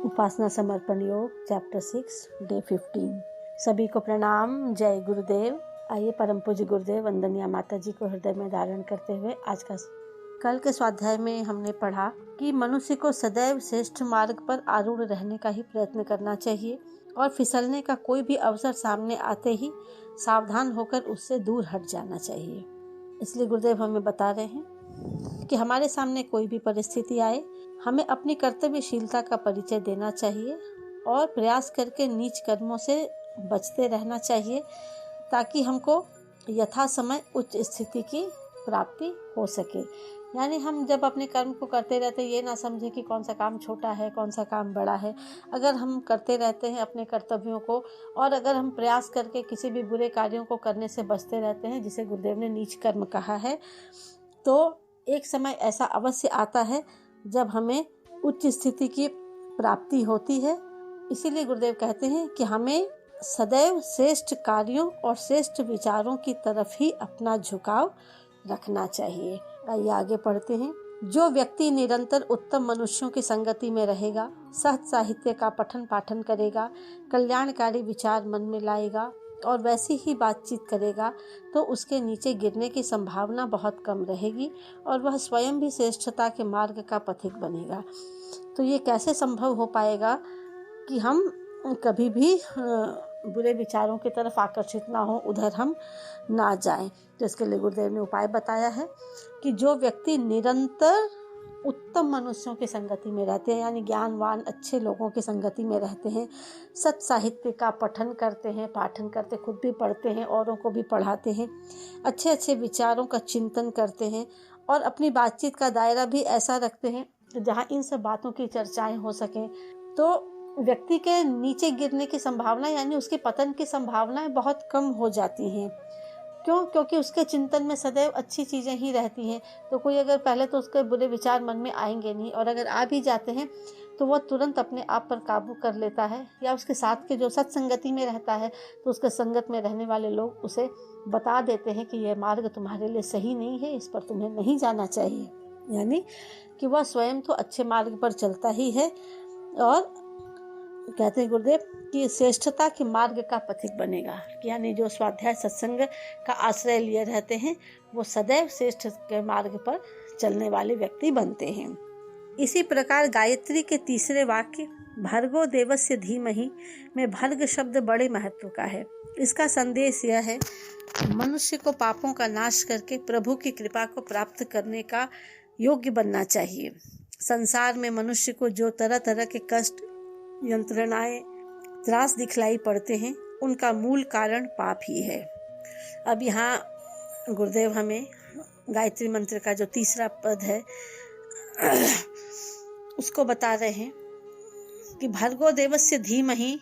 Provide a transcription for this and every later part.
उपासना समर्पण योग chapter 6 day 15। सभी को प्रणाम। जय गुरुदेव। आइए परम पूज्य गुरुदेव वंदनीय माता जी को हृदय में धारण करते हुए कल के स्वाध्याय में हमने पढ़ा कि मनुष्य को सदैव श्रेष्ठ मार्ग पर आरूढ़ रहने का ही प्रयत्न करना चाहिए और फिसलने का कोई भी अवसर सामने आते ही सावधान होकर उससे दूर हट जाना चाहिए। इसलिए गुरुदेव हमें बता रहे हैं कि हमारे सामने कोई भी परिस्थिति आए, हमें अपनी कर्तव्यशीलता का परिचय देना चाहिए और प्रयास करके नीच कर्मों से बचते रहना चाहिए ताकि हमको यथा समय उच्च स्थिति की प्राप्ति हो सके। यानी हम जब अपने कर्म को करते रहते ये ना समझें कि कौन सा काम छोटा है कौन सा काम बड़ा है। अगर हम करते रहते हैं अपने कर्तव्यों को और अगर हम प्रयास करके किसी भी बुरे कार्यों को करने से बचते रहते हैं, जिसे गुरुदेव ने नीच कर्म कहा है, तो एक समय ऐसा अवश्य आता है जब हमें उच्च स्थिति की प्राप्ति होती है। इसीलिए गुरुदेव कहते हैं कि हमें सदैव श्रेष्ठ कार्यों और श्रेष्ठ विचारों की तरफ ही अपना झुकाव रखना चाहिए। आइए आगे पढ़ते हैं। जो व्यक्ति निरंतर उत्तम मनुष्यों की संगति में रहेगा, सहज साहित्य का पठन पाठन करेगा, कल्याणकारी विचार मन में लाएगा और वैसी ही बातचीत करेगा, तो उसके नीचे गिरने की संभावना बहुत कम रहेगी और वह स्वयं भी श्रेष्ठता के मार्ग का पथिक बनेगा। तो ये कैसे संभव हो पाएगा कि हम कभी भी बुरे विचारों की तरफ आकर्षित ना हो, उधर हम ना जाएं। तो इसके लिए गुरुदेव ने उपाय बताया है कि जो व्यक्ति निरंतर उत्तम मनुष्यों की संगति में रहते हैं, यानी ज्ञानवान अच्छे लोगों की संगति में रहते हैं, सत साहित्य का पठन करते हैं, पाठन करते, खुद भी पढ़ते हैं, औरों को भी पढ़ाते हैं, अच्छे अच्छे विचारों का चिंतन करते हैं और अपनी बातचीत का दायरा भी ऐसा रखते हैं जहाँ इन सब बातों की चर्चाएं हो सकें, तो व्यक्ति के नीचे गिरने की संभावना यानी उसके पतन की संभावनाएं बहुत कम हो जाती हैं। क्यों? क्योंकि उसके चिंतन में सदैव अच्छी चीज़ें ही रहती हैं। तो कोई अगर पहले तो उसके बुरे विचार मन में आएंगे नहीं, और अगर आ भी जाते हैं तो वह तुरंत अपने आप पर काबू कर लेता है, या उसके साथ के जो सत्संगति में रहता है तो उसके संगत में रहने वाले लोग उसे बता देते हैं कि यह मार्ग तुम्हारे लिए सही नहीं है, इस पर तुम्हें नहीं जाना चाहिए। यानी कि वह स्वयं तो अच्छे मार्ग पर चलता ही है और कहते हैं गुरुदेव कि श्रेष्ठता के मार्ग का पथिक बनेगा। यानी जो स्वाध्याय सत्संग का आश्रय लिए रहते हैं वो सदैव श्रेष्ठ के मार्ग पर चलने वाले व्यक्ति बनते हैं। इसी प्रकार गायत्री के तीसरे वाक्य भर्गो देवस्य धीमहि में भर्ग शब्द बड़े महत्व का है। इसका संदेश यह है, मनुष्य को पापों का नाश करके प्रभु की कृपा को प्राप्त करने का योग्य बनना चाहिए। संसार में मनुष्य को जो तरह तरह के कष्ट, यंत्रणाएं, त्रास दिखलाई पड़ते हैं, उनका मूल कारण पाप ही है। अब यहाँ गुरुदेव हमें गायत्री मंत्र का जो तीसरा पद है उसको बता रहे हैं कि भर्गो देवस्य धीमहि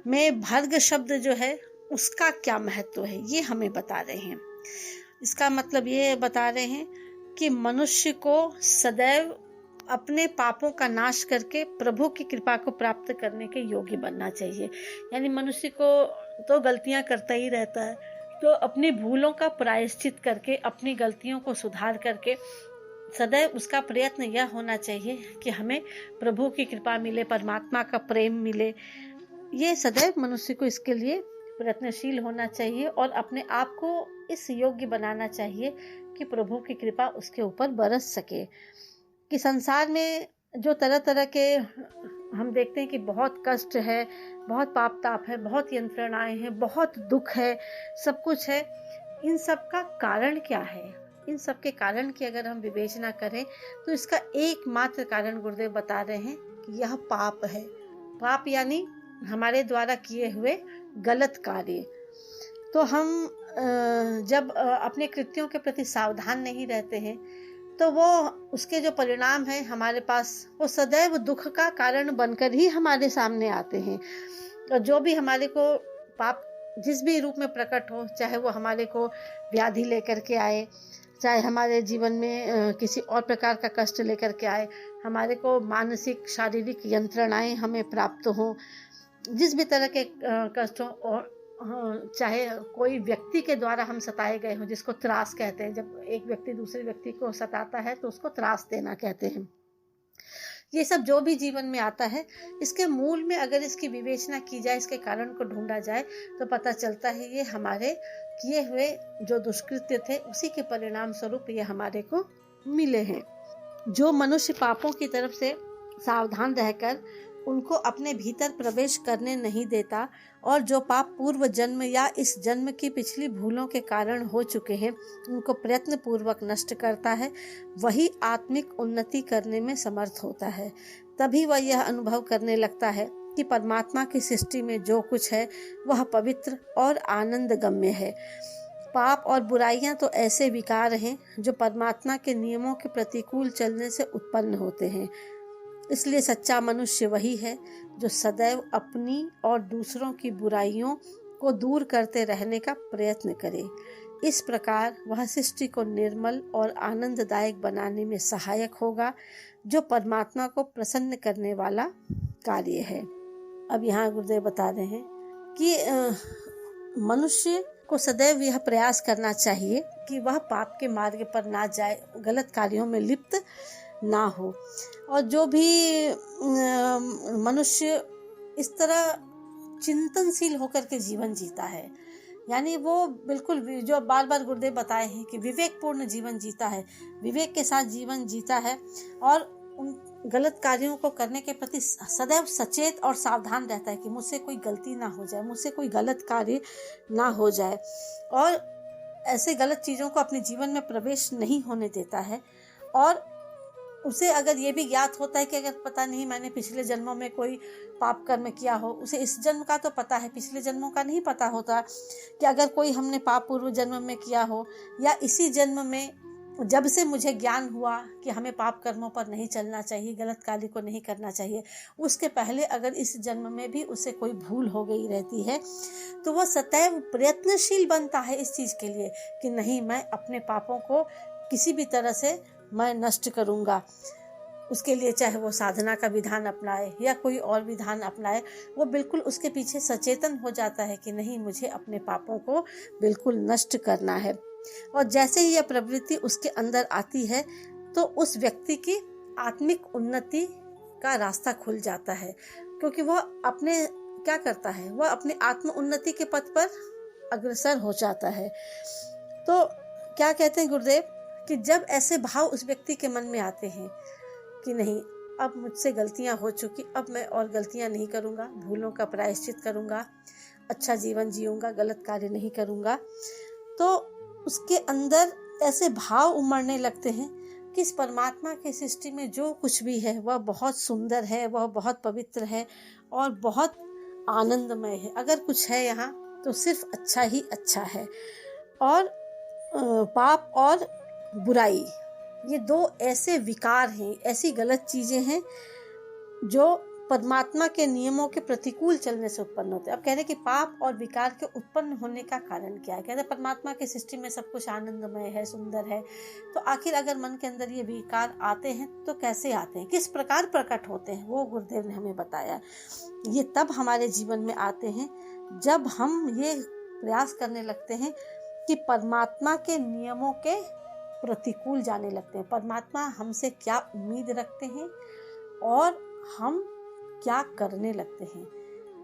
में भर्ग शब्द जो है उसका क्या महत्व है, ये हमें बता रहे हैं। इसका मतलब ये बता रहे हैं कि मनुष्य को सदैव अपने पापों का नाश करके प्रभु की कृपा को प्राप्त करने के योग्य बनना चाहिए। यानी मनुष्य को तो गलतियां करता ही रहता है, तो अपनी भूलों का प्रायश्चित करके, अपनी गलतियों को सुधार करके सदैव उसका प्रयत्न यह होना चाहिए कि हमें प्रभु की कृपा मिले, परमात्मा का प्रेम मिले। ये सदैव मनुष्य को इसके लिए प्रयत्नशील होना चाहिए और अपने आप को इस योग्य बनाना चाहिए कि प्रभु की कृपा उसके ऊपर बरस सके। कि संसार में जो तरह तरह के हम देखते हैं कि बहुत कष्ट है, बहुत पाप ताप है, बहुत यंत्रणाएं हैं, बहुत दुख है, सब कुछ है, इन सब का कारण क्या है? इन सब के कारण की अगर हम विवेचना करें तो इसका एकमात्र कारण गुरुदेव बता रहे हैं कि यह पाप है। पाप यानी हमारे द्वारा किए हुए गलत कार्य। तो हम जब अपने कृत्यों के प्रति सावधान नहीं रहते हैं तो वो उसके जो परिणाम है हमारे पास, वो सदैव दुख का कारण बनकर ही हमारे सामने आते हैं। और जो भी हमारे को पाप जिस भी रूप में प्रकट हो, चाहे वो हमारे को व्याधि लेकर के आए, चाहे हमारे जीवन में किसी और प्रकार का कष्ट लेकर के आए, हमारे को मानसिक शारीरिक यंत्रणाएं हमें प्राप्त हों, जिस भी तरह के कष्ट हों, और चाहे कोई व्यक्ति के द्वारा हम सताए गए हों, जिसको त्रास कहते हैं। जब एक व्यक्ति दूसरे व्यक्ति को सताता है तो उसको त्रास देना कहते हैं। ये सब जो भी जीवन में आता है, इसके मूल में अगर इसकी विवेचना की जाए, इसके कारण को ढूंढा जाए, तो पता चलता है ये हमारे किए हुए जो दुष्कृत्य थे उसी के परिणाम स्वरूप ये हमारे को मिले हैं। जो मनुष्य पापों की तरफ से सावधान रहकर उनको अपने भीतर प्रवेश करने नहीं देता और जो पाप पूर्व जन्म या इस जन्म की पिछली भूलों के कारण हो चुके हैं उनको प्रयत्न पूर्वक नष्ट करता है, वही आत्मिक उन्नति करने में समर्थ होता है। तभी वह यह अनुभव करने लगता है कि परमात्मा की सृष्टि में जो कुछ है वह पवित्र और आनंद गम्य है। पाप और बुराइयां तो ऐसे विकार हैं जो परमात्मा के नियमों के प्रतिकूल चलने से उत्पन्न होते हैं। इसलिए सच्चा मनुष्य वही है जो सदैव अपनी और दूसरों की बुराइयों को दूर करते रहने का प्रयत्न करे। इस प्रकार वह सृष्टि को निर्मल और आनंददायक बनाने में सहायक होगा, जो परमात्मा को प्रसन्न करने वाला कार्य है। अब यहाँ गुरुदेव बता रहे हैं कि मनुष्य को सदैव यह प्रयास करना चाहिए कि वह पाप के मार्ग पर ना जाए, गलत कार्यों में लिप्त ना हो। और जो भी मनुष्य इस तरह चिंतनशील होकर के जीवन जीता है, यानी वो बिल्कुल जो बार बार गुरुदेव बताए हैं कि विवेकपूर्ण जीवन जीता है, विवेक के साथ जीवन जीता है और उन गलत कार्यों को करने के प्रति सदैव सचेत और सावधान रहता है कि मुझसे कोई गलती ना हो जाए, मुझसे कोई गलत कार्य ना हो जाए, और ऐसे गलत चीज़ों को अपने जीवन में प्रवेश नहीं होने देता है। और उसे अगर ये भी ज्ञात होता है कि अगर पता नहीं मैंने पिछले जन्मों में कोई पाप कर्म किया हो, उसे इस जन्म का तो पता है, पिछले जन्मों का नहीं पता होता कि अगर कोई हमने पाप पूर्व जन्म में किया हो या इसी जन्म में जब से मुझे ज्ञान हुआ कि हमें पाप कर्मों पर नहीं चलना चाहिए, गलत कार्य को नहीं करना चाहिए, उसके पहले अगर इस जन्म में भी उसे कोई भूल हो गई रहती है तो वह सदैव प्रयत्नशील बनता है इस चीज़ के लिए कि नहीं, मैं अपने पापों को किसी भी तरह से मैं नष्ट करूँगा। उसके लिए चाहे वो साधना का विधान अपनाए या कोई और विधान अपनाए, वो बिल्कुल उसके पीछे सचेतन हो जाता है कि नहीं, मुझे अपने पापों को बिल्कुल नष्ट करना है। और जैसे ही यह प्रवृत्ति उसके अंदर आती है तो उस व्यक्ति की आत्मिक उन्नति का रास्ता खुल जाता है, क्योंकि वह अपने क्या करता है, वह अपने आत्म उन्नति के पथ पर अग्रसर हो जाता है। तो क्या कहते हैं गुरुदेव कि जब ऐसे भाव उस व्यक्ति के मन में आते हैं कि नहीं, अब मुझसे गलतियां हो चुकी, अब मैं और गलतियां नहीं करूंगा, भूलों का प्रायश्चित करूंगा, अच्छा जीवन जीऊंगा, गलत कार्य नहीं करूंगा, तो उसके अंदर ऐसे भाव उमड़ने लगते हैं कि इस परमात्मा की सृष्टि में जो कुछ भी है वह बहुत सुंदर है, वह बहुत पवित्र है और बहुत आनंदमय है। अगर कुछ है यहाँ तो सिर्फ अच्छा ही अच्छा है। और पाप और बुराई ये दो ऐसे विकार हैं, ऐसी गलत चीजें हैं जो परमात्मा के नियमों के प्रतिकूल चलने से उत्पन्न होते हैं। अब कह रहे कि पाप और विकार के उत्पन्न होने का कारण क्या है। कहते हैं परमात्मा की सृष्टि में सब कुछ आनंदमय है, सुंदर है, तो आखिर अगर मन के अंदर ये विकार आते हैं तो कैसे आते हैं, किस प्रकार प्रकट होते हैं, वो गुरुदेव ने हमें बताया। ये तब हमारे जीवन में आते हैं जब हम ये प्रयास करने लगते हैं कि परमात्मा के नियमों के प्रतिकूल जाने लगते हैं। परमात्मा हमसे क्या उम्मीद रखते हैं और हम क्या करने लगते हैं।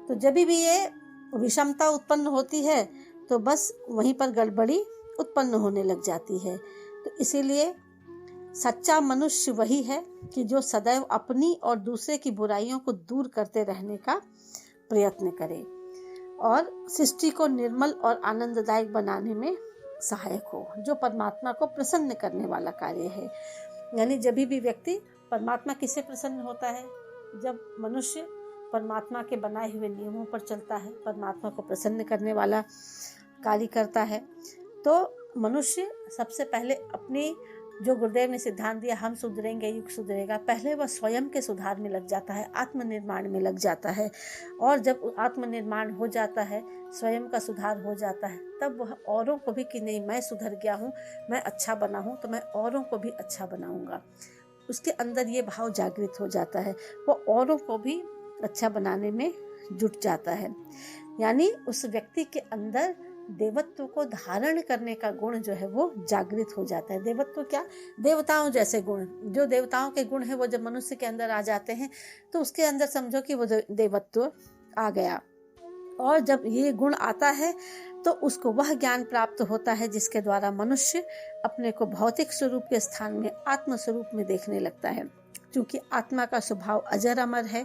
तो जब भी ये विषमता उत्पन्न होती है तो बस वहीं पर गड़बड़ी उत्पन्न होने लग जाती है। तो इसीलिए सच्चा मनुष्य वही है कि जो सदैव अपनी और दूसरे की बुराइयों को दूर करते रहने का प्रयत्न करे और सृष्टि को निर्मल और आनंददायक बनाने में सहायक हो, जो परमात्मा को प्रसन्न करने वाला कार्य है। यानी जब भी व्यक्ति, परमात्मा किससे प्रसन्न होता है, जब मनुष्य परमात्मा के बनाए हुए नियमों पर चलता है, परमात्मा को प्रसन्न करने वाला कार्य करता है, तो मनुष्य सबसे पहले अपनी, जो गुरुदेव ने सिद्धांत दिया, हम सुधरेंगे युग सुधरेगा, पहले वह स्वयं के सुधार में लग जाता है, आत्मनिर्माण में लग जाता है। और जब आत्मनिर्माण हो जाता है, स्वयं का सुधार हो जाता है, तब वह औरों को भी कि नहीं, मैं सुधर गया हूँ, मैं अच्छा बना हूँ, तो मैं औरों को भी अच्छा बनाऊंगा। उसके अंदर ये भाव जागृत हो जाता है, वो औरों को भी अच्छा बनाने में जुट जाता है। यानी उस व्यक्ति के अंदर देवत्व को धारण करने का गुण जो है वो जागृत हो जाता है। देवत्व क्या, देवताओं जैसे गुण, जो देवताओं के गुण है वो जब मनुष्य के अंदर आ जाते हैं तो उसके अंदर समझो कि वो देवत्व आ गया। और जब ये गुण आता है तो उसको वह ज्ञान प्राप्त होता है जिसके द्वारा मनुष्य अपने को भौतिक स्वरूप के स्थान में आत्म स्वरूप में देखने लगता है। क्योंकि आत्मा का स्वभाव अजर अमर है,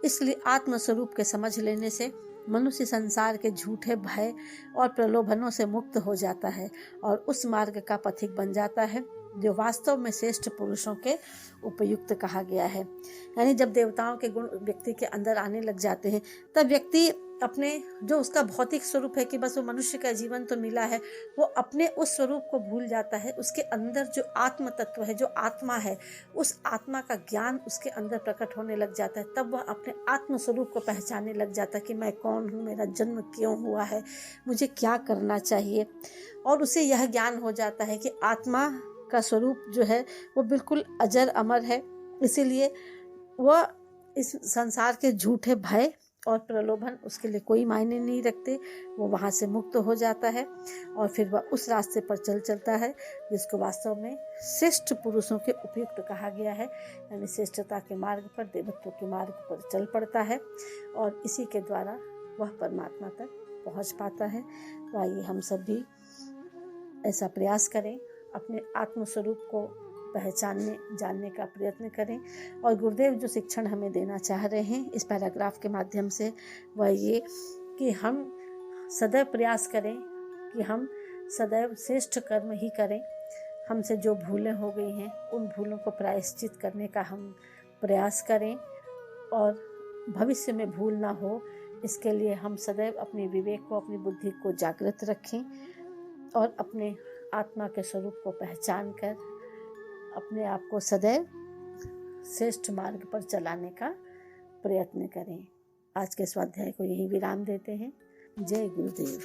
इसलिए आत्म स्वरूप के समझ लेने से मनुष्य संसार के झूठे भय और प्रलोभनों से मुक्त हो जाता है और उस मार्ग का पथिक बन जाता है जो वास्तव में श्रेष्ठ पुरुषों के उपयुक्त कहा गया है। यानी जब देवताओं के गुण व्यक्ति के अंदर आने लग जाते हैं तब व्यक्ति अपने जो उसका भौतिक स्वरूप है कि बस वो मनुष्य का जीवन तो मिला है, वो अपने उस स्वरूप को भूल जाता है। उसके अंदर जो आत्म तत्व है, जो आत्मा है, उस आत्मा का ज्ञान उसके अंदर प्रकट होने लग जाता है। तब वह अपने आत्म स्वरूप को पहचानने लग जाता है कि मैं कौन हूँ, मेरा जन्म क्यों हुआ है, मुझे क्या करना चाहिए। और उसे यह ज्ञान हो जाता है कि आत्मा का स्वरूप जो है वो बिल्कुल अजर अमर है, इसीलिए वह इस संसार के झूठे भय और प्रलोभन उसके लिए कोई मायने नहीं रखते। वो वहाँ से मुक्त हो जाता है और फिर वह उस रास्ते पर चलता है जिसको वास्तव में श्रेष्ठ पुरुषों के उपयुक्त कहा गया है। यानी श्रेष्ठता के मार्ग पर, देवत्व के मार्ग पर चल पड़ता है और इसी के द्वारा वह परमात्मा तक पहुँच पाता है। तो आइए हम सब भी ऐसा प्रयास करें, अपने आत्म स्वरूप को पहचानने जानने का प्रयत्न करें। और गुरुदेव जो शिक्षण हमें देना चाह रहे हैं इस पैराग्राफ के माध्यम से वह ये कि हम सदैव प्रयास करें कि हम सदैव श्रेष्ठ कर्म ही करें। हमसे जो भूलें हो गई हैं उन भूलों को प्रायश्चित करने का हम प्रयास करें और भविष्य में भूल ना हो इसके लिए हम सदैव अपने विवेक को, अपनी बुद्धि को जागृत रखें और अपने आत्मा के स्वरूप को पहचान कर अपने आप को सदैव श्रेष्ठ मार्ग पर चलाने का प्रयत्न करें। आज के स्वाध्याय को यही विराम देते हैं। जय गुरुदेव।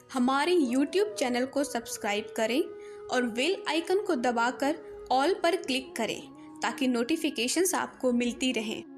हमारे YouTube चैनल को सब्सक्राइब करें और बेल आइकन को दबाकर ऑल पर क्लिक करें ताकि नोटिफिकेशंस आपको मिलती रहें।